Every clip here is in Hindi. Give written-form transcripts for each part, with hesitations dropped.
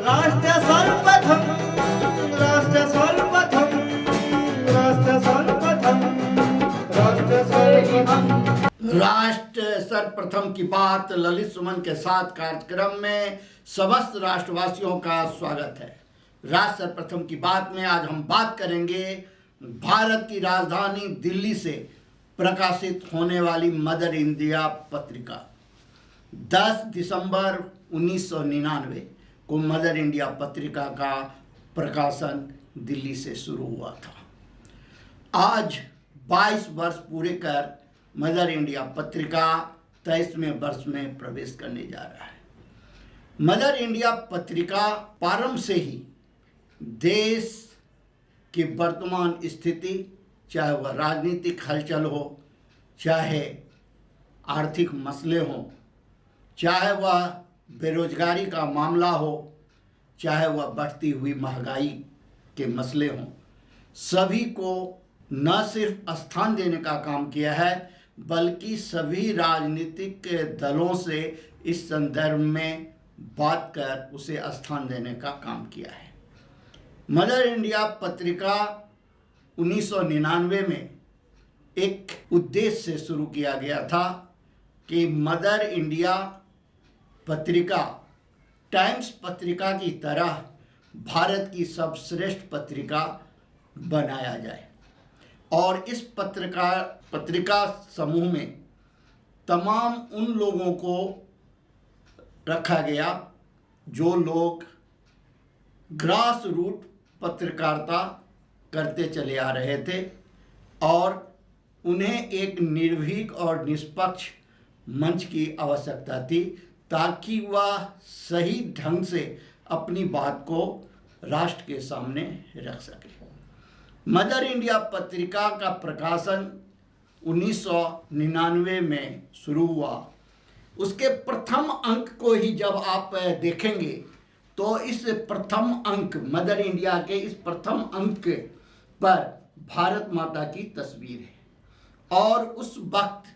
राष्ट्र सर्वप्रथम, राष्ट्र सर्वप्रथम, राष्ट्र सर्वप्रथम, राष्ट्र सर्वप्रथम। राष्ट्र सर्वप्रथम की बात ललित सुमन के साथ कार्यक्रम में समस्त राष्ट्रवासियों का स्वागत है। राष्ट्र सर्वप्रथम की बात में आज हम बात करेंगे भारत की राजधानी दिल्ली से प्रकाशित होने वाली मदर इंडिया पत्रिका। 10 दिसंबर 1999 को मदर इंडिया पत्रिका का प्रकाशन दिल्ली से शुरू हुआ था। आज 22 वर्ष पूरे कर मदर इंडिया पत्रिका 23वें वर्ष में प्रवेश करने जा रहा है। मदर इंडिया पत्रिका प्रारंभ से ही देश की वर्तमान स्थिति, चाहे वह राजनीतिक हलचल हो, चाहे आर्थिक मसले हों, चाहे वह बेरोजगारी का मामला हो, चाहे वह बढ़ती हुई महंगाई के मसले हों, सभी को न सिर्फ स्थान देने का काम किया है बल्कि सभी राजनीतिक दलों से इस संदर्भ में बात कर उसे स्थान देने का काम किया है। मदर इंडिया पत्रिका 1999 में एक उद्देश्य से शुरू किया गया था कि मदर इंडिया पत्रिका टाइम्स पत्रिका की तरह भारत की सर्वश्रेष्ठ पत्रिका बनाया जाए और इस पत्रिका समूह में तमाम उन लोगों को रखा गया जो लोग ग्रास रूट पत्रकारिता करते चले आ रहे थे और उन्हें एक निर्भीक और निष्पक्ष मंच की आवश्यकता थी ताकि वह सही ढंग से अपनी बात को राष्ट्र के सामने रख सके। मदर इंडिया पत्रिका का प्रकाशन 1999 में शुरू हुआ। उसके प्रथम अंक को ही जब आप देखेंगे तो इस प्रथम अंक, मदर इंडिया के इस प्रथम अंक पर भारत माता की तस्वीर है और उस वक्त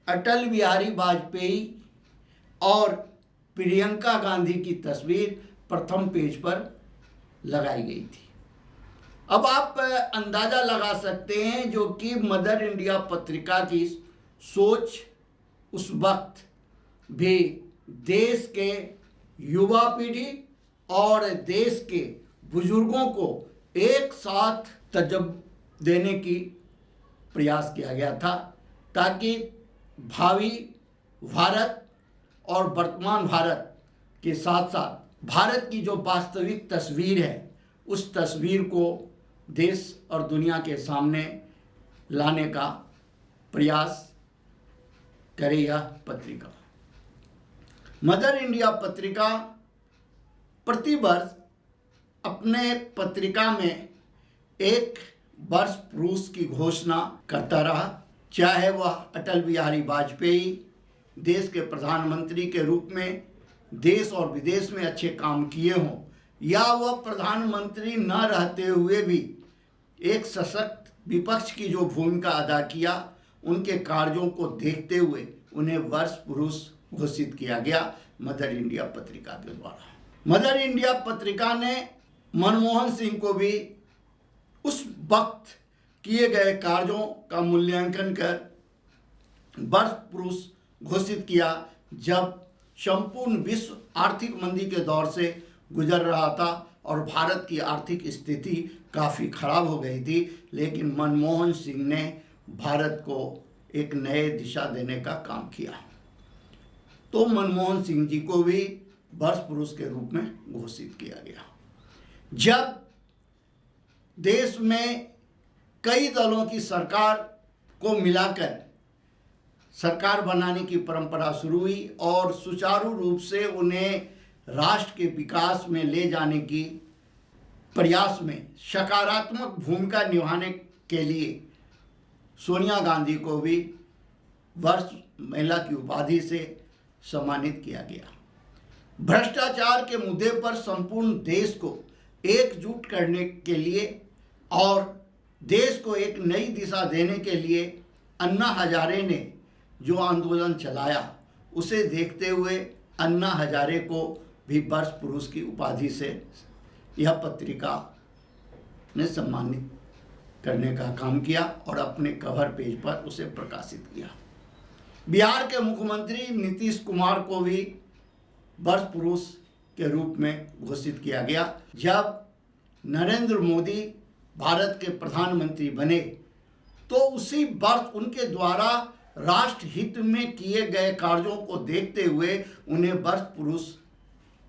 अटल बिहारी वाजपेयी और प्रियंका गांधी की तस्वीर प्रथम पेज पर लगाई गई थी। अब आप अंदाज़ा लगा सकते हैं जो कि मदर इंडिया पत्रिका की सोच उस वक्त भी देश के युवा पीढ़ी और देश के बुजुर्गों को एक साथ तजब देने की प्रयास किया गया था ताकि भावी भारत और वर्तमान भारत के साथ साथ भारत की जो वास्तविक तस्वीर है उस तस्वीर को देश और दुनिया के सामने लाने का प्रयास करे यह पत्रिका। मदर इंडिया पत्रिका प्रतिवर्ष अपने पत्रिका में एक वर्ष पुरुष की घोषणा करता रहा, चाहे वह अटल बिहारी वाजपेयी देश के प्रधानमंत्री के रूप में देश और विदेश में अच्छे काम किए हों या वह प्रधानमंत्री न रहते हुए भी एक सशक्त विपक्ष की जो भूमिका अदा किया, उनके कार्यों को देखते हुए उन्हें वर्ष पुरुष घोषित किया गया मदर इंडिया पत्रिका के द्वारा। मदर इंडिया पत्रिका ने मनमोहन सिंह को भी उस वक्त किए गए कार्यों का मूल्यांकन कर वर्ष पुरुष घोषित किया जब संपूर्ण विश्व आर्थिक मंदी के दौर से गुजर रहा था और भारत की आर्थिक स्थिति काफ़ी खराब हो गई थी, लेकिन मनमोहन सिंह ने भारत को एक नए दिशा देने का काम किया। तो मनमोहन सिंह जी को भी वर्ष पुरुष के रूप में घोषित किया गया। जब देश में कई दलों की सरकार को मिलाकर सरकार बनाने की परंपरा शुरू हुई और सुचारू रूप से उन्हें राष्ट्र के विकास में ले जाने की प्रयास में सकारात्मक भूमिका निभाने के लिए सोनिया गांधी को भी वर्ष महिला की उपाधि से सम्मानित किया गया। भ्रष्टाचार के मुद्दे पर संपूर्ण देश को एकजुट करने के लिए और देश को एक नई दिशा देने के लिए अन्ना हजारे ने जो आंदोलन चलाया उसे देखते हुए अन्ना हजारे को भी वर्ष पुरुष की उपाधि से यह पत्रिका ने सम्मानित करने का काम किया और अपने कवर पेज पर उसे प्रकाशित किया। बिहार के मुख्यमंत्री नीतीश कुमार को भी वर्ष पुरुष के रूप में घोषित किया गया। जब नरेंद्र मोदी भारत के प्रधानमंत्री बने तो उसी वर्ष उनके द्वारा राष्ट्र हित में किए गए कार्यों को देखते हुए उन्हें वर्ष पुरुष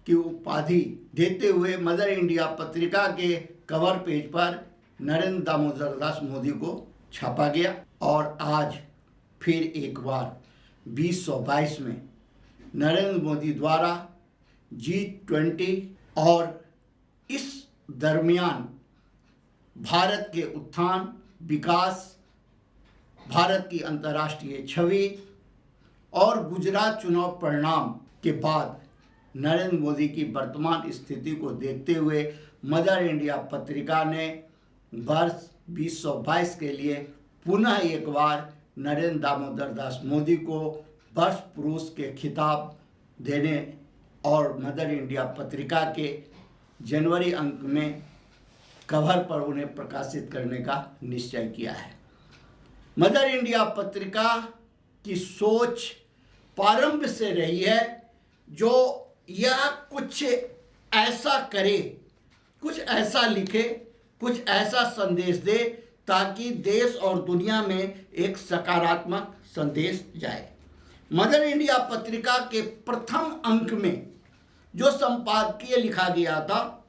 की उपाधि देते हुए मदर इंडिया पत्रिका के कवर पेज पर नरेंद्र दामोदर दास मोदी को छापा गया। और आज फिर एक बार 2022 में नरेंद्र मोदी द्वारा G20 और इस दरमियान भारत के उत्थान, विकास, भारत की अंतर्राष्ट्रीय छवि और गुजरात चुनाव परिणाम के बाद नरेंद्र मोदी की वर्तमान स्थिति को देखते हुए मदर इंडिया पत्रिका ने वर्ष 2022 के लिए पुनः एक बार नरेंद्र दामोदर दास मोदी को वर्ष पुरुष के खिताब देने और मदर इंडिया पत्रिका के जनवरी अंक में कवर पर उन्हें प्रकाशित करने का निश्चय किया है। मदर इंडिया पत्रिका की सोच प्रारंभ से रही है जो यह कुछ ऐसा करे, कुछ ऐसा लिखे, कुछ ऐसा संदेश दे ताकि देश और दुनिया में एक सकारात्मक संदेश जाए। मदर इंडिया पत्रिका के प्रथम अंक में जो संपादकीय लिखा गया था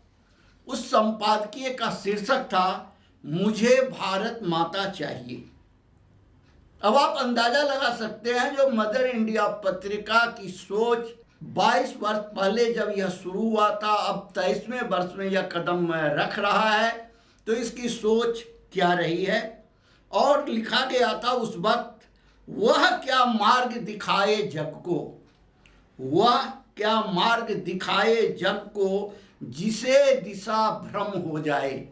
उस संपादकीय का शीर्षक था मुझे भारत माता चाहिए। अब आप अंदाजा लगा सकते हैं जो मदर इंडिया पत्रिका की सोच 22 वर्ष पहले जब यह शुरू हुआ था, अब 23वें वर्ष में यह कदम रख रहा है, तो इसकी सोच क्या रही है। और लिखा गया था उस वक्त, वह क्या मार्ग दिखाए जग को, वह क्या मार्ग दिखाए जग को, जिसे दिशा भ्रम हो जाए,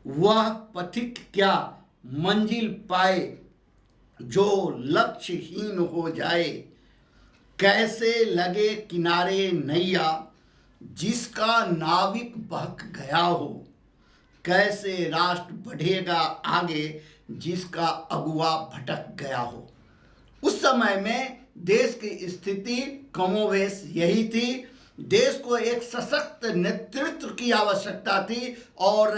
वह पथिक क्या मंजिल पाए, जो लक्ष्यहीन हो जाए, कैसे लगे किनारे नैया, जिसका नाविक बहक गया हो, कैसे राष्ट्र बढ़ेगा आगे, जिसका अगुआ भटक गया हो। उस समय में देश की स्थिति कमोवेश यही थी। देश को एक सशक्त नेतृत्व की आवश्यकता थी और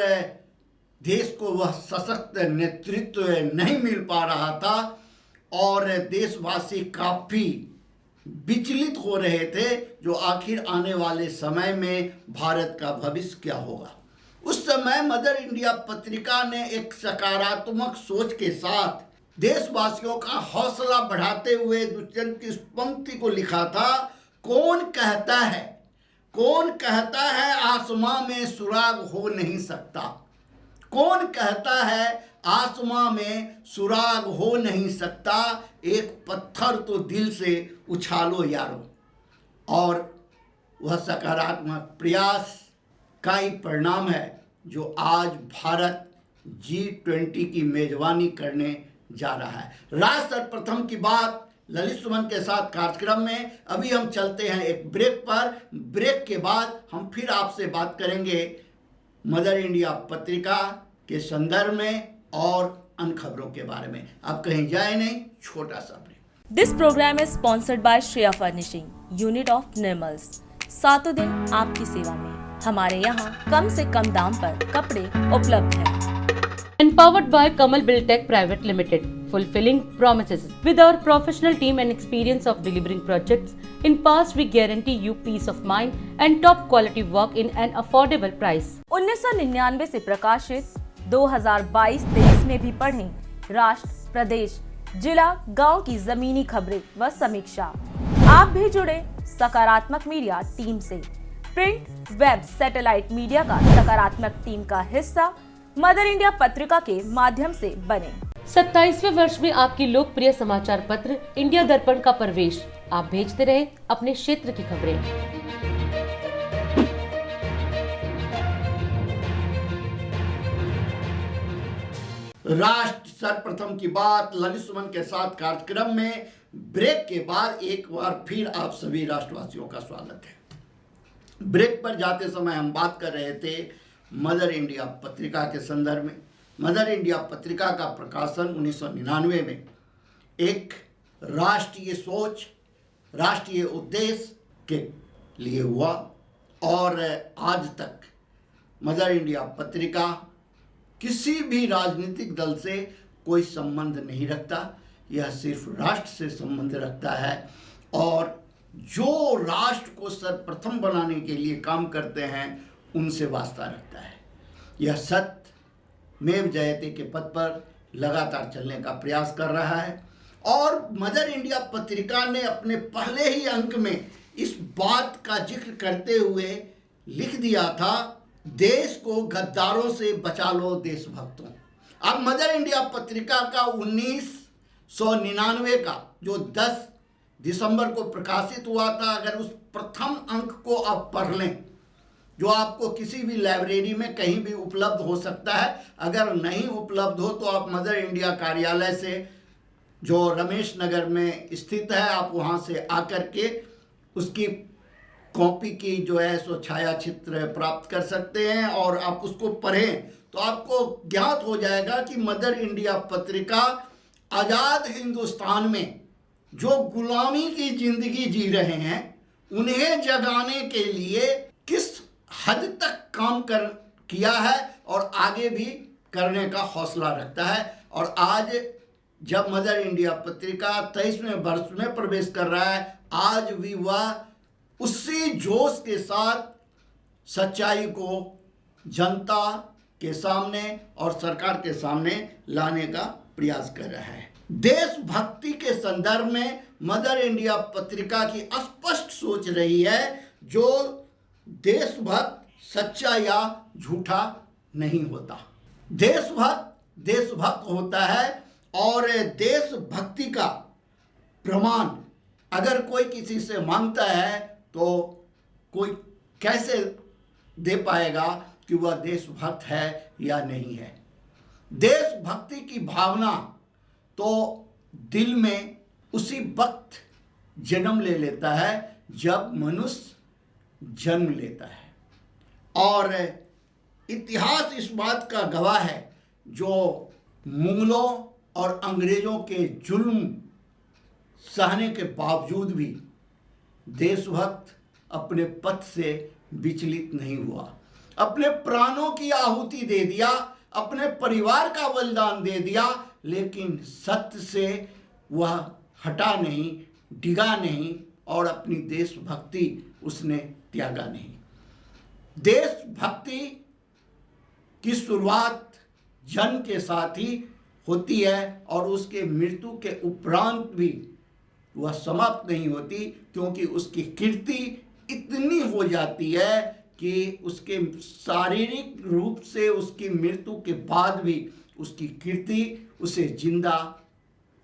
देश को वह सशक्त नेतृत्व नहीं मिल पा रहा था और देशवासी काफ़ी विचलित हो रहे थे जो आखिर आने वाले समय में भारत का भविष्य क्या होगा। उस समय मदर इंडिया पत्रिका ने एक सकारात्मक सोच के साथ देशवासियों का हौसला बढ़ाते हुए दुष्यंत की इस पंक्ति को लिखा था, कौन कहता है आसमां में सुराग हो नहीं सकता, कौन कहता है आसमां में सुराग हो नहीं सकता, एक पत्थर तो दिल से उछालो यारो। और वह सकारात्मक प्रयास का ही परिणाम है जो आज भारत G20 की मेजबानी करने जा रहा है। राष्ट्र सर्वप्रथम की बात ललित सुमन के साथ कार्यक्रम में। अभी हम चलते हैं एक ब्रेक पर। ब्रेक के बाद हम फिर आपसे बात करेंगे मदर इंडिया पत्रिका के संदर्भ में और अन्य खबरों के बारे में। आप कहीं जाए नहीं, छोटा सा break. This programme is sponsored by Shreya furnishing, unit of Nirmals. सातों दिन आपकी सेवा में। हमारे यहाँ कम से कम दाम पर कपड़े उपलब्ध हैं। Empowered by Kamal Buildtech Private Limited, fulfilling promises. With our professional team and experience of delivering projects, in past we guarantee you peace of mind and top quality work in an affordable price. 1999 से प्रकाशित 2022-23 में भी पढ़ें राष्ट्र, प्रदेश, जिला, गांव की जमीनी खबरें व समीक्षा। आप भी जुड़े सकारात्मक मीडिया टीम से। प्रिंट, वेब, सैटेलाइट मीडिया का सकारात्मक टीम का हिस्सा मदर इंडिया पत्रिका के माध्यम से बने। 27वें वर्ष में आपकी लोकप्रिय समाचार पत्र इंडिया दर्पण का प्रवेश। आप भेजते रहे अपने क्षेत्र की खबरें। राष्ट्र सर्वप्रथम की बात ललित सुमन के साथ कार्यक्रम में। ब्रेक के बाद एक बार फिर आप सभी राष्ट्रवासियों का स्वागत है। ब्रेक पर जाते समय हम बात कर रहे थे मदर इंडिया पत्रिका के संदर्भ में। मदर इंडिया पत्रिका का प्रकाशन 1999 में एक राष्ट्रीय सोच, राष्ट्रीय उद्देश्य के लिए हुआ और आज तक मदर इंडिया पत्रिका किसी भी राजनीतिक दल से कोई संबंध नहीं रखता। यह सिर्फ राष्ट्र से संबंध रखता है और जो राष्ट्र को सर्वप्रथम बनाने के लिए काम करते हैं उनसे वास्ता रखता है। यह सत्यमेव जयते के पद पर लगातार चलने का प्रयास कर रहा है और मदर इंडिया पत्रिका ने अपने पहले ही अंक में इस बात का जिक्र करते हुए लिख दिया था, देश को गद्दारों से बचा लो देशभक्तों। अब मदर इंडिया पत्रिका का 1999 का जो 10 दिसंबर को प्रकाशित हुआ था, अगर उस प्रथम अंक को आप पढ़ लें, जो आपको किसी भी लाइब्रेरी में कहीं भी उपलब्ध हो सकता है, अगर नहीं उपलब्ध हो तो आप मदर इंडिया कार्यालय से जो रमेश नगर में स्थित है, आप वहाँ से आकर के उसकी कॉपी की जो है सो छायाचित्र प्राप्त कर सकते हैं और आप उसको पढ़ें तो आपको ज्ञात हो जाएगा कि मदर इंडिया पत्रिका आज़ाद हिंदुस्तान में जो गुलामी की जिंदगी जी रहे हैं उन्हें जगाने के लिए किस हद तक काम किया है और आगे भी करने का हौसला रखता है। और आज जब मदर इंडिया पत्रिका 23वें वर्ष में प्रवेश कर रहा है, आज भी वह उसी जोश के साथ सच्चाई को जनता के सामने और सरकार के सामने लाने का प्रयास कर रहा है। देशभक्ति के संदर्भ में मदर इंडिया पत्रिका की स्पष्ट सोच रही है, जो देशभक्त सच्चा या झूठा नहीं होता। देशभक्त होता है और देशभक्ति का प्रमाण अगर कोई किसी से मांगता है तो कोई कैसे दे पाएगा कि वह देशभक्त है या नहीं है। देशभक्ति की भावना तो दिल में उसी वक्त जन्म ले लेता है जब मनुष्य जन्म लेता है और इतिहास इस बात का गवाह है, जो मुगलों और अंग्रेज़ों के जुल्म सहने के बावजूद भी देशभक्त अपने पथ से विचलित नहीं हुआ, अपने प्राणों की आहुति दे दिया, अपने परिवार का बलिदान दे दिया, लेकिन सत्य से वह हटा नहीं, डिगा नहीं और अपनी देशभक्ति उसने त्यागा नहीं। देशभक्ति की शुरुआत जन्म के साथ ही होती है और उसके मृत्यु के उपरांत भी वह समाप्त नहीं होती, क्योंकि उसकी कीर्ति इतनी हो जाती है कि उसके शारीरिक रूप से उसकी मृत्यु के बाद भी उसकी कीर्ति उसे जिंदा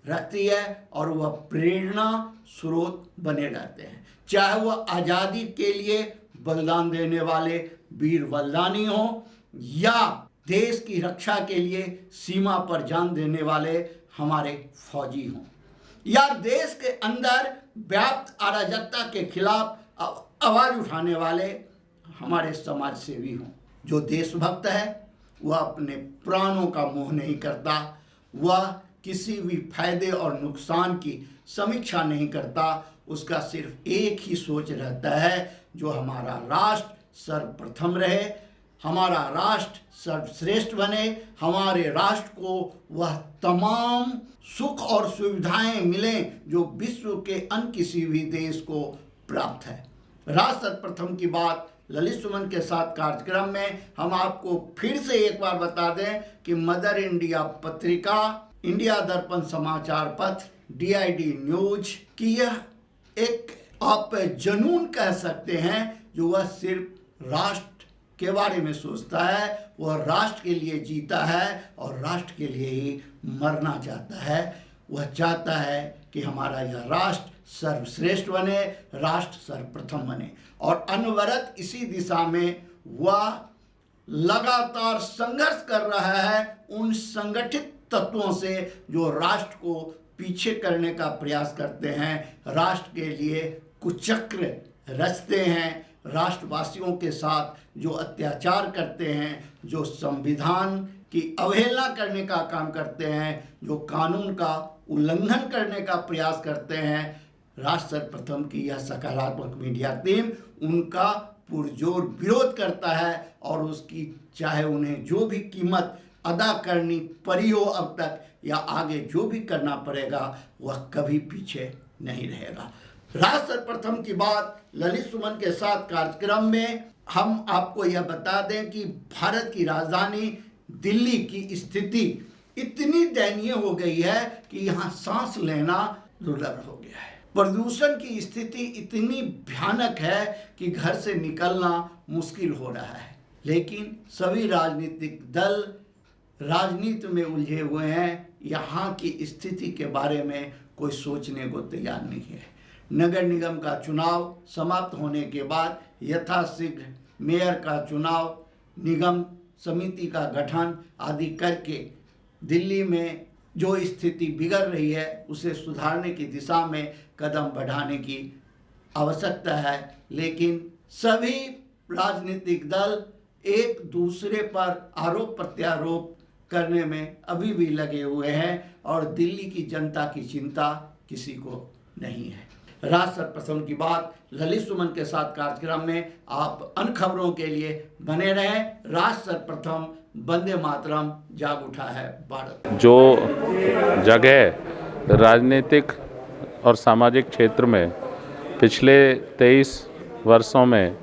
रखती है और वह प्रेरणा स्रोत बने रहते हैं। चाहे वह आज़ादी के लिए बलिदान देने वाले वीर बलिदानी हों या देश की रक्षा के लिए सीमा पर जान देने वाले हमारे फौजी हों या देश के अंदर व्याप्त अराजकता के खिलाफ आवाज़ उठाने वाले हमारे समाज सेवी हों। जो देशभक्त है वह अपने प्राणों का मोह नहीं करता, वह किसी भी फायदे और नुकसान की समीक्षा नहीं करता, उसका सिर्फ एक ही सोच रहता है, जो हमारा राष्ट्र सर्वप्रथम रहे, हमारा राष्ट्र सर्वश्रेष्ठ बने, हमारे राष्ट्र को वह तमाम सुख और सुविधाएं मिलें जो विश्व के अन्य किसी भी देश को प्राप्त है। राष्ट्र सर्वप्रथम की बात ललित सुमन के साथ कार्यक्रम में हम आपको फिर से एक बार बता दें कि मदर इंडिया पत्रिका, इंडिया दर्पण समाचार पत्र, DID न्यूज की यह एक आप जुनून कह सकते हैं, जो वह सिर्फ राष्ट्र के बारे में सोचता है, वह राष्ट्र के लिए जीता है और राष्ट्र के लिए ही मरना चाहता है। वह चाहता है कि हमारा यह राष्ट्र सर्वश्रेष्ठ बने, राष्ट्र सर्वप्रथम बने और अनवरत इसी दिशा में वह लगातार संघर्ष कर रहा है उन संगठित तत्वों से जो राष्ट्र को पीछे करने का प्रयास करते हैं, राष्ट्र के लिए कुचक्र रचते हैं, राष्ट्रवासियों के साथ जो अत्याचार करते हैं, जो संविधान की अवहेलना करने का काम करते हैं, जो कानून का उल्लंघन करने का प्रयास करते हैं, राष्ट्र सर्वप्रथम की यह सकारात्मक मीडिया टीम उनका पुरजोर विरोध करता है और उसकी चाहे उन्हें जो भी कीमत अदा करनी पड़ी हो अब तक या आगे जो भी करना पड़ेगा, वह कभी पीछे नहीं रहेगा। राष्ट्र सर्वप्रथम की बात ललित सुमन के साथ कार्यक्रम में हम आपको यह बता दें कि भारत की राजधानी दिल्ली की स्थिति इतनी दयनीय हो गई है कि यहाँ सांस लेना दुर्लभ हो गया है। प्रदूषण की स्थिति इतनी भयानक है कि घर से निकलना मुश्किल हो रहा है, लेकिन सभी राजनीतिक दल राजनीति में उलझे हुए हैं। यहाँ की स्थिति के बारे में कोई सोचने को तैयार नहीं है। नगर निगम का चुनाव समाप्त होने के बाद यथाशीघ्र मेयर का चुनाव, निगम समिति का गठन आदि करके दिल्ली में जो स्थिति बिगड़ रही है उसे सुधारने की दिशा में कदम बढ़ाने की आवश्यकता है। लेकिन सभी राजनीतिक दल एक दूसरे पर आरोप प्रत्यारोप करने में अभी भी लगे हुए हैं और दिल्ली की जनता की चिंता किसी को नहीं है। राष्ट्र सर्वप्रथम की बात ललित सुमन के साथ कार्यक्रम में आप अन्य खबरों के लिए बने रहें। राष्ट्र सर्वप्रथम, वंदे मातरम, जाग उठा है भारत। जो जगह राजनीतिक और सामाजिक क्षेत्र में पिछले 23 वर्षों में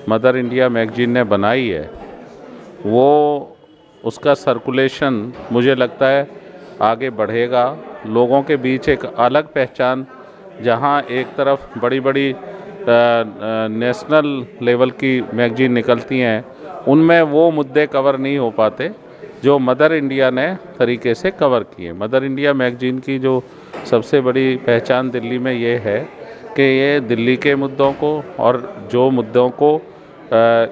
मदर इंडिया मैगजीन ने बनाई है, वो उसका सर्कुलेशन मुझे लगता है आगे बढ़ेगा। लोगों के बीच एक अलग पहचान, जहां एक तरफ बड़ी बड़ी नेशनल लेवल की मैगजीन निकलती हैं, उनमें वो मुद्दे कवर नहीं हो पाते जो मदर इंडिया ने तरीके से कवर किए। मदर इंडिया मैगजीन की जो सबसे बड़ी पहचान दिल्ली में ये है कि ये दिल्ली के मुद्दों को और जो मुद्दों को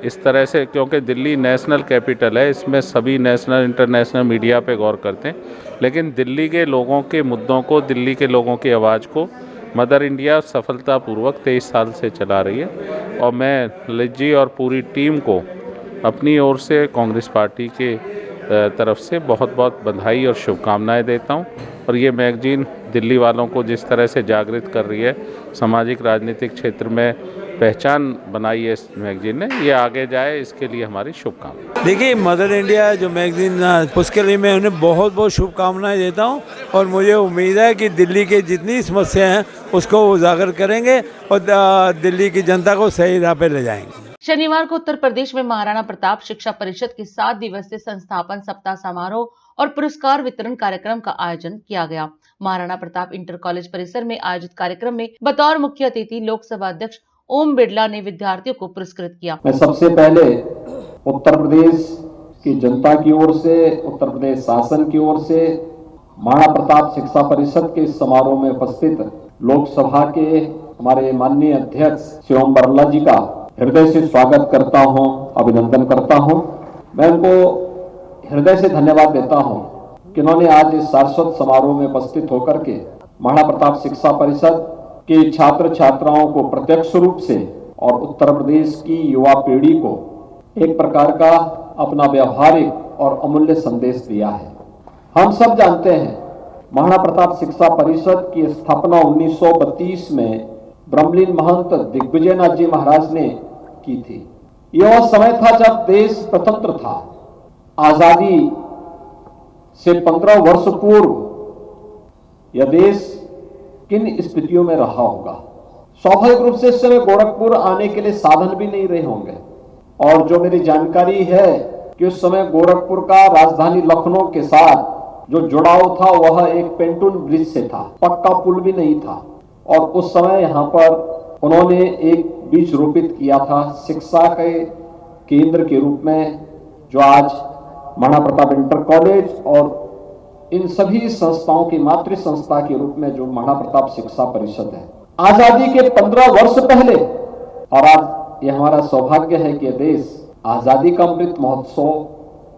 इस तरह से, क्योंकि दिल्ली नेशनल कैपिटल है, इसमें सभी नेशनल इंटरनेशनल मीडिया पे गौर करते हैं, लेकिन दिल्ली के लोगों के मुद्दों को, दिल्ली के लोगों की आवाज़ को मदर इंडिया सफलतापूर्वक 23 साल से चला रही है। और मैं ललित जी और पूरी टीम को अपनी ओर से कांग्रेस पार्टी के तरफ से बहुत बहुत बधाई और शुभकामनाएं देता हूं। और ये मैगजीन दिल्ली वालों को जिस तरह से जागृत कर रही है, सामाजिक राजनीतिक क्षेत्र में पहचान बनाई है इस मैगजीन ने, ये आगे जाए, इसके लिए हमारी शुभकामनाएं। देखिए, मदर इंडिया जो मैगजीन, उसके लिए मैं उन्हें बहुत बहुत शुभकामनाएं देता हूं और मुझे उम्मीद है कि दिल्ली की जितनी समस्याएं हैं उसको उजागर करेंगे और दिल्ली की जनता को सही राह पे ले जाएंगे। शनिवार को उत्तर प्रदेश में महाराणा प्रताप शिक्षा परिषद के 7 दिवसीय संस्थापन सप्ताह समारोह और पुरस्कार वितरण कार्यक्रम का आयोजन किया गया। महाराणा प्रताप इंटर कॉलेज परिसर में आयोजित कार्यक्रम में बतौर मुख्य अतिथि लोकसभा अध्यक्ष ओम बिरला ने विद्यार्थियों को पुरस्कृत किया। मैं सबसे पहले उत्तर प्रदेश की जनता की ओर से, उत्तर प्रदेश शासन की ओर से महाराणा प्रताप शिक्षा परिषद के इस समारोह में उपस्थित लोकसभा के हमारे माननीय अध्यक्ष श्री ओम बिरला जी का हृदय से स्वागत करता हूं, अभिनंदन करता हूं। मैं उनको हृदय से धन्यवाद देता हूं कि उन्होंने आज इस सारस्वत समारोह में उपस्थित होकर के महाराणा प्रताप शिक्षा परिषद के छात्र छात्राओं को प्रत्यक्ष रूप से और उत्तर प्रदेश की युवा पीढ़ी को एक प्रकार का अपना व्यवहारिक और अमूल्य संदेश दिया है। हम सब जानते हैं महाराणा प्रताप शिक्षा परिषद की स्थापना 1932 में ब्रह्मलीन महंत दिग्विजयनाथ जी महाराज ने की थी। यह वह समय था जब देश स्वतंत्र था। आजादी से 15 वर्ष पूर्व यह देश किन स्थितियों में रहा होगा। स्वाभाविक रूप से इस समय गोरखपुर आने के लिए साधन भी नहीं रहे होंगे और जो मेरी जानकारी है कि उस समय गोरखपुर का राजधानी लखनऊ के साथ जो जुड़ाव था वह एक पेंटून ब्रिज से था, पक्का पुल भी नहीं था। और उस समय यहाँ पर उन्होंने एक बीज रोपित किया था शिक्षा के केंद्र के रूप में, जो आज महाराणा प्रताप इंटर कॉलेज और इन सभी संस्थाओं की मातृ संस्था के रूप में जो महाराणा प्रताप शिक्षा परिषद है। आजादी के 15 वर्ष पहले, और आज यह हमारा सौभाग्य है कि देश आजादी का अमृत महोत्सव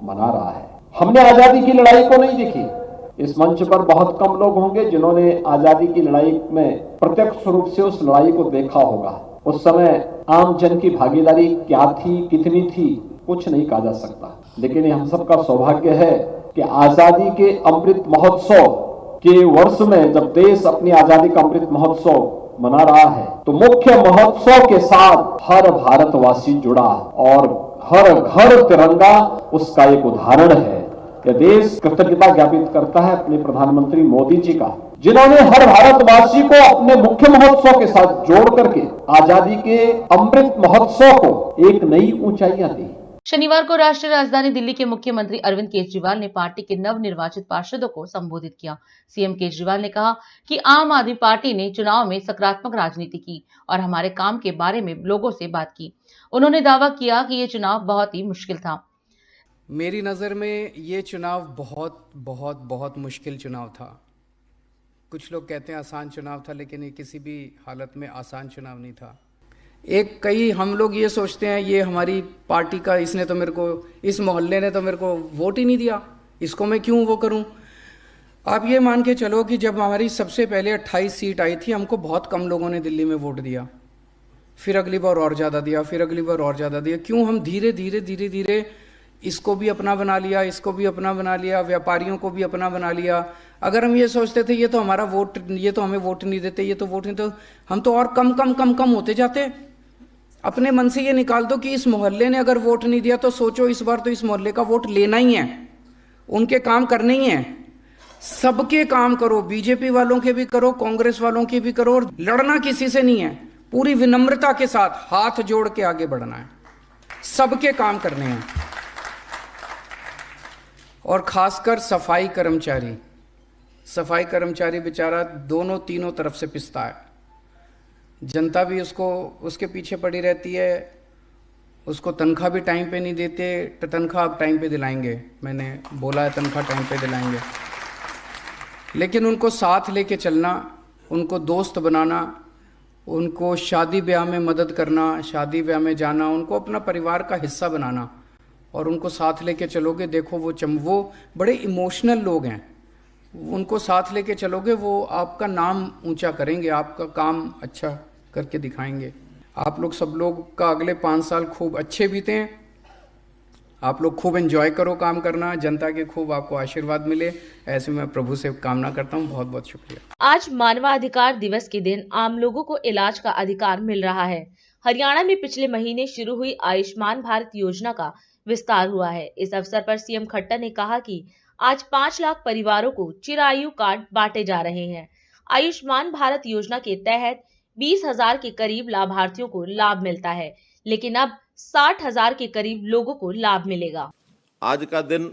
मना रहा है। हमने आजादी की लड़ाई को नहीं देखी। इस मंच पर बहुत कम लोग होंगे जिन्होंने आजादी की लड़ाई में प्रत्यक्ष रूप से उस लड़ाई को देखा होगा। उस समय आम जन की भागीदारी क्या थी, कितनी थी, कुछ नहीं कहा जा सकता। लेकिन ये हम सबका सौभाग्य है कि आजादी के अमृत महोत्सव के वर्ष में जब देश अपनी आजादी का अमृत महोत्सव मना रहा है, तो मुख्य महोत्सव के साथ हर भारतवासी जुड़ा और हर घर तिरंगा उसका एक उदाहरण है। यह देश कृतज्ञता ज्ञापित करता है अपने प्रधानमंत्री मोदी जी का, जिन्होंने हर भारतवासी को अपने मुख्य महोत्सव के साथ जोड़ करके आजादी के अमृत महोत्सव को एक नई ऊंचाइयां दी। शनिवार को राष्ट्रीय राजधानी दिल्ली के मुख्यमंत्री अरविंद केजरीवाल ने पार्टी के नवनिर्वाचित पार्षदों को संबोधित किया। सीएम केजरीवाल ने कहा कि आम आदमी पार्टी ने चुनाव में सकारात्मक राजनीति की और हमारे काम के बारे में लोगों से बात की। उन्होंने दावा किया कि ये चुनाव बहुत ही मुश्किल था। मेरी नज़र में ये चुनाव बहुत बहुत बहुत मुश्किल चुनाव था। कुछ लोग कहते हैं आसान चुनाव था, लेकिन ये किसी भी हालत में आसान चुनाव नहीं था। कई हम लोग ये सोचते हैं ये हमारी पार्टी का, इसने तो मेरे को, इस मोहल्ले ने तो मेरे को वोट ही नहीं दिया, इसको मैं क्यों वो करूं। आप ये मान के चलो कि जब हमारी सबसे पहले 28 सीट आई थी, हमको बहुत कम लोगों ने दिल्ली में वोट दिया, फिर अगली बार और ज़्यादा दिया, फिर अगली बार और ज़्यादा दिया। क्यों? हम धीरे धीरे इसको भी अपना बना लिया, इसको भी अपना बना लिया, व्यापारियों को भी अपना बना लिया। अगर हम ये सोचते थे ये तो हमारा वोट, ये तो हमें वोट नहीं देते, ये तो वोट नहीं, तो हम तो और कम होते जाते। अपने मन से ये निकाल दो कि इस मोहल्ले ने अगर वोट नहीं दिया तो सोचो इस बार तो इस मोहल्ले का वोट लेना ही है, उनके काम करने ही हैं। सबके काम करो, बीजेपी वालों के भी करो, कांग्रेस वालों के भी करो, और लड़ना किसी से नहीं है। पूरी विनम्रता के साथ हाथ जोड़ के आगे बढ़ना है, सबके काम करने हैं। और खासकर सफाई कर्मचारी बेचारा दोनों तीनों तरफ से पिसता है। जनता भी उसके पीछे पड़ी रहती है, उसको तनख्वाह भी टाइम पे नहीं देते। तो तनख्वाह अब टाइम पे दिलाएंगे, मैंने बोला है तनख्वाह टाइम पे दिलाएंगे, लेकिन उनको साथ लेके चलना, उनको दोस्त बनाना, उनको शादी ब्याह में मदद करना, शादी ब्याह में जाना, उनको अपना परिवार का हिस्सा बनाना और उनको साथ लेके चलोगे। देखो वो बड़े इमोशनल लोग हैं, उनको साथ लेके चलोगे, वो आपका नाम ऊंचा करेंगे, आपका काम अच्छा करके दिखाएंगे। आप लोग सब लोग का अगले 5 साल खूब अच्छे बीते हैं। आप लोग खूब एंजॉय करो काम करना, जनता के खूब आपको आशीर्वाद मिले, ऐसे मैं प्रभु से कामना करता हूँ। बहुत बहुत शुक्रिया। आज मानवाधिकार दिवस के दिन आम लोगों को इलाज का अधिकार मिल रहा है। हरियाणा में पिछले महीने शुरू हुई आयुष्मान भारत योजना का विस्तार हुआ है। इस अवसर पर सीएम खट्टर ने कहा कि आज 5 लाख परिवारों को चिरायु कार्ड बांटे जा रहे हैं। आयुष्मान भारत योजना के तहत 20,000 के करीब लाभार्थियों को लाभ मिलता है, लेकिन अब 60,000 के करीब लोगों को लाभ मिलेगा। आज का दिन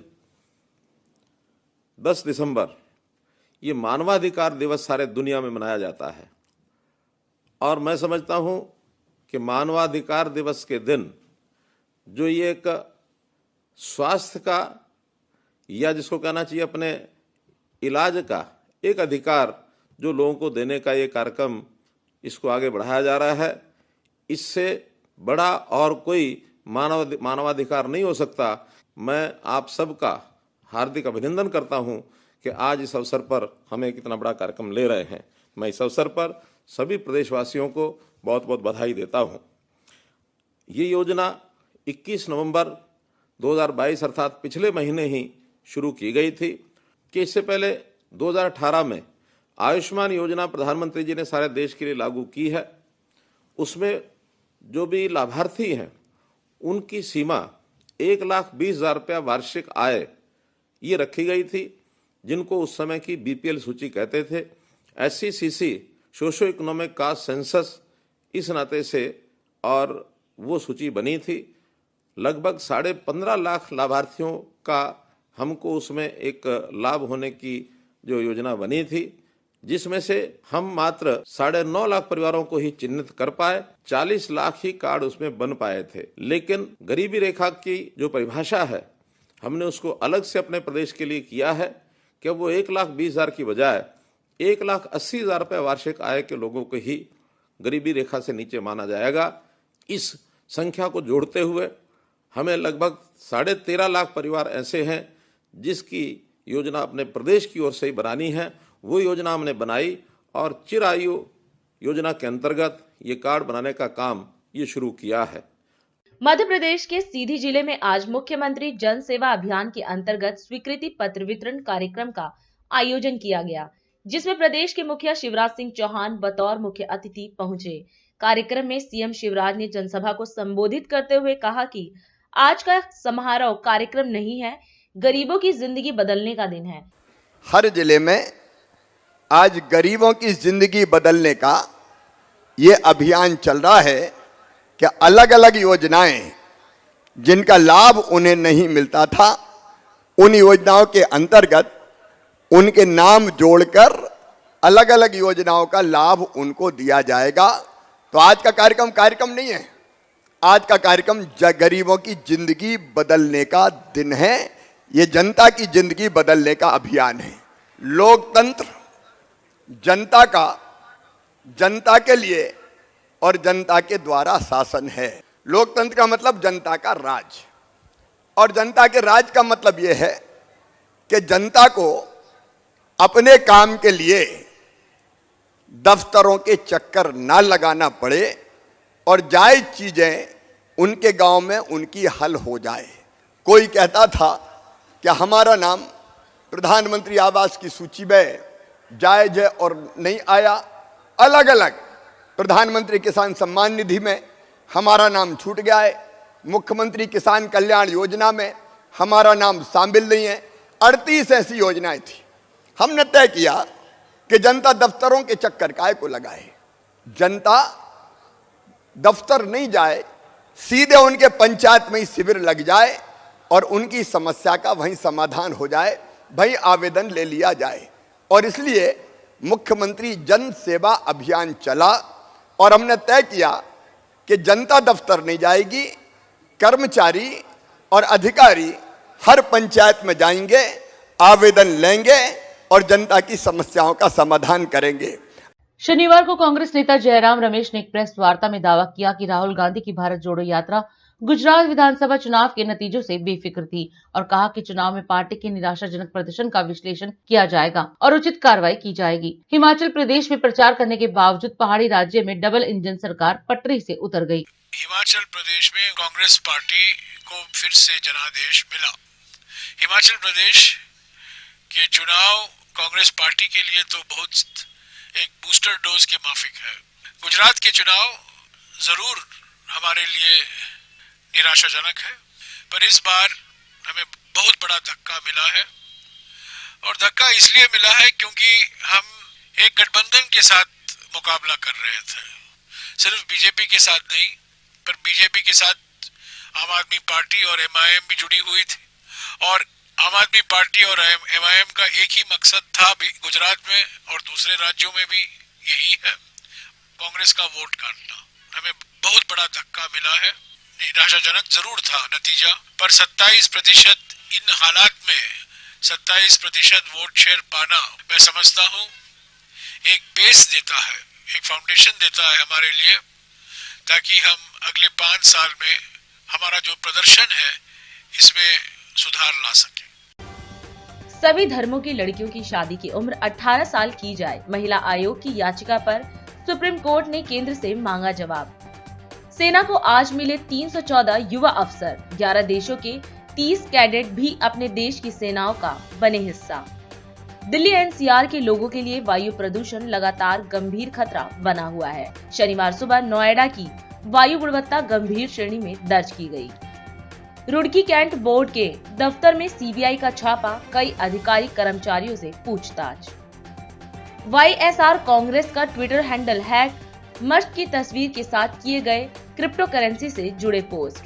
10 दिसंबर ये मानवाधिकार दिवस सारे दुनिया में मनाया जाता है और मैं समझता हूं कि मानवाधिकार दिवस के दिन जो ये एक स्वास्थ्य का या जिसको कहना चाहिए अपने इलाज का एक अधिकार जो लोगों को देने का ये कार्यक्रम इसको आगे बढ़ाया जा रहा है। इससे बड़ा और कोई मानवाधिकार नहीं हो सकता। मैं आप सबका हार्दिक अभिनंदन करता हूं कि आज इस अवसर पर हम एक इतना बड़ा कार्यक्रम ले रहे हैं। मैं इस अवसर पर सभी प्रदेशवासियों को बहुत बहुत बधाई देता हूं। ये योजना 21 नवंबर 2022 अर्थात पिछले महीने ही शुरू की गई थी कि इससे पहले 2018 में आयुष्मान योजना प्रधानमंत्री जी ने सारे देश के लिए लागू की है। उसमें जो भी लाभार्थी हैं उनकी सीमा 1,20,000 रुपया वार्षिक आय ये रखी गई थी, जिनको उस समय की बीपीएल सूची कहते थे। SCCC socio economic caste census इस नाते से और वो सूची बनी थी। लगभग 15.5 लाख लाभार्थियों का हमको उसमें एक लाभ होने की जो योजना बनी थी, जिसमें से हम मात्र 9.5 लाख परिवारों को ही चिन्हित कर पाए। 40 लाख ही कार्ड उसमें बन पाए थे। लेकिन गरीबी रेखा की जो परिभाषा है हमने उसको अलग से अपने प्रदेश के लिए किया है कि वो 1,20,000 की बजाय 1,80,000 रुपये वार्षिक आय के लोगों को ही गरीबी रेखा से नीचे माना जाएगा। इस संख्या को जोड़ते हुए हमें लगभग 13.5 लाख परिवार ऐसे हैं जिसकी योजना अपने प्रदेश की ओर से ही बनानी है। वो योजना हमने बनाई और चिरायु योजना के अंतर्गत ये कार्ड बनाने का काम ये शुरू किया है। मध्य प्रदेश के सीधी जिले में आज मुख्यमंत्री जन सेवा अभियान के अंतर्गत स्वीकृति पत्र वितरण कार्यक्रम का आयोजन किया गया, जिसमें प्रदेश के मुखिया शिवराज सिंह चौहान बतौर मुख्य अतिथि पहुंचे। कार्यक्रम में सीएम शिवराज ने जनसभा को संबोधित करते हुए कहा कि आज का समारोह कार्यक्रम नहीं है, गरीबों की जिंदगी बदलने का दिन है। हर जिले में आज गरीबों की जिंदगी बदलने का ये अभियान चल रहा है कि अलग अलग योजनाएं जिनका लाभ उन्हें नहीं मिलता था, उन योजनाओं के अंतर्गत उनके नाम जोड़कर अलग अलग योजनाओं का लाभ उनको दिया जाएगा। तो आज का कार्यक्रम नहीं है, आज का कार्यक्रम गरीबों की जिंदगी बदलने का दिन है। ये जनता की जिंदगी बदलने का अभियान है। लोकतंत्र जनता का, जनता के लिए और जनता के द्वारा शासन है। लोकतंत्र का मतलब जनता का राज, और जनता के राज का मतलब यह है कि जनता को अपने काम के लिए दफ्तरों के चक्कर ना लगाना पड़े और जायज चीजें उनके गांव में उनकी हल हो जाए। कोई कहता था कि हमारा नाम प्रधानमंत्री आवास की सूची में जायज है और नहीं आया, अलग अलग प्रधानमंत्री किसान सम्मान निधि में हमारा नाम छूट गया है, मुख्यमंत्री किसान कल्याण योजना में हमारा नाम शामिल नहीं है। 38 ऐसी योजनाएं थी। हमने तय किया कि जनता दफ्तरों के चक्कर काहे को लगाए, जनता दफ्तर नहीं जाए, सीधे उनके पंचायत में ही शिविर लग जाए और उनकी समस्या का वहीं समाधान हो जाए, वहीं आवेदन ले लिया जाए। और इसलिए मुख्यमंत्री जन सेवा अभियान चला और हमने तय किया कि जनता दफ्तर नहीं जाएगी, कर्मचारी और अधिकारी हर पंचायत में जाएंगे, आवेदन लेंगे और जनता की समस्याओं का समाधान करेंगे। शनिवार को कांग्रेस नेता जयराम रमेश ने एक प्रेस वार्ता में दावा किया कि राहुल गांधी की भारत जोड़ो यात्रा गुजरात विधानसभा चुनाव के नतीजों से बेफिक्र थी और कहा कि चुनाव में पार्टी के निराशाजनक प्रदर्शन का विश्लेषण किया जाएगा और उचित कार्रवाई की जाएगी। हिमाचल प्रदेश में प्रचार करने के बावजूद पहाड़ी राज्य में डबल इंजन सरकार पटरी से उतर गई। हिमाचल प्रदेश में कांग्रेस पार्टी को फिर से जनादेश मिला। हिमाचल प्रदेश के चुनाव कांग्रेस पार्टी के लिए तो बहुत एक बूस्टर डोज के माफिक है। गुजरात के चुनाव जरूर हमारे लिए निराशाजनक है, पर इस बार हमें बहुत बड़ा धक्का मिला है और धक्का इसलिए मिला है क्योंकि हम एक गठबंधन के साथ मुकाबला कर रहे थे, सिर्फ बीजेपी के साथ नहीं, पर बीजेपी के साथ आम आदमी पार्टी और एमआईएम भी जुड़ी हुई थी और आम आदमी पार्टी और एमआईएम का एक ही मकसद था गुजरात में और दूसरे राज्यों में भी यही है, कांग्रेस का वोट काटना। हमें बहुत बड़ा धक्का मिला है, निराशाजनक जरूर था नतीजा, पर 27% इन हालात में 27% वोट शेयर पाना मैं समझता हूँ एक बेस देता है, एक फाउंडेशन देता है हमारे लिए, ताकि हम अगले 5 साल में हमारा जो प्रदर्शन है इसमें सुधार ला सके। सभी धर्मों की लड़कियों की शादी की उम्र 18 साल की जाए, महिला आयोग की याचिका पर सुप्रीम कोर्ट ने केंद्र से मांगा जवाब। सेना को आज मिले 314 युवा अफसर, 11 देशों के 30 कैडेट भी अपने देश की सेनाओं का बने हिस्सा। दिल्ली एनसीआर के लोगों के लिए वायु प्रदूषण लगातार गंभीर खतरा बना हुआ है। शनिवार सुबह नोएडा की वायु गुणवत्ता गंभीर श्रेणी में दर्ज की गई। रुड़की कैंट बोर्ड के दफ्तर में सीबीआई का छापा, कई अधिकारी कर्मचारियों से पूछताछ। वाईएसआर कांग्रेस का ट्विटर हैंडल हैक, मर्द की तस्वीर के साथ किए गए क्रिप्टो करेंसी से जुड़े पोस्ट।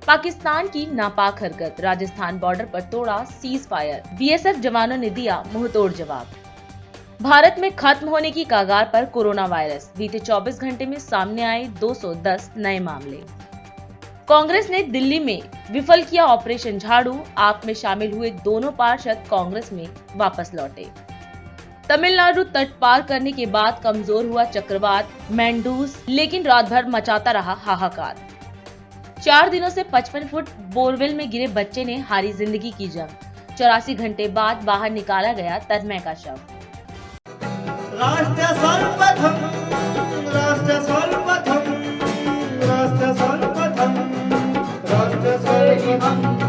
पाकिस्तान की नापाक हरकत, राजस्थान बॉर्डर पर तोड़ा सीज फायर, बीएसएफ जवानों ने दिया मुंहतोड़ जवाब। भारत में खत्म होने की कगार पर कोरोना वायरस, बीते 24 घंटे में सामने आए 210 नए मामले। कांग्रेस ने दिल्ली में विफल किया ऑपरेशन झाड़ू, आप में शामिल हुए दोनों पार्षद कांग्रेस में वापस लौटे। तमिलनाडु तट पार करने के बाद कमजोर हुआ चक्रवात मैंडूस, लेकिन रात भर मचाता रहा हाहाकार। 4 दिनों से 55 फुट बोरवेल में गिरे बच्चे ने हारी जिंदगी की जंग, 84 घंटे बाद बाहर निकाला गया तन्मय का शव। राष्ट्र सर्वप्रथम राष्ट्र सर्वप्रथम राष्ट्र सर्वप्रथम राष्ट्र सर्वप्रथम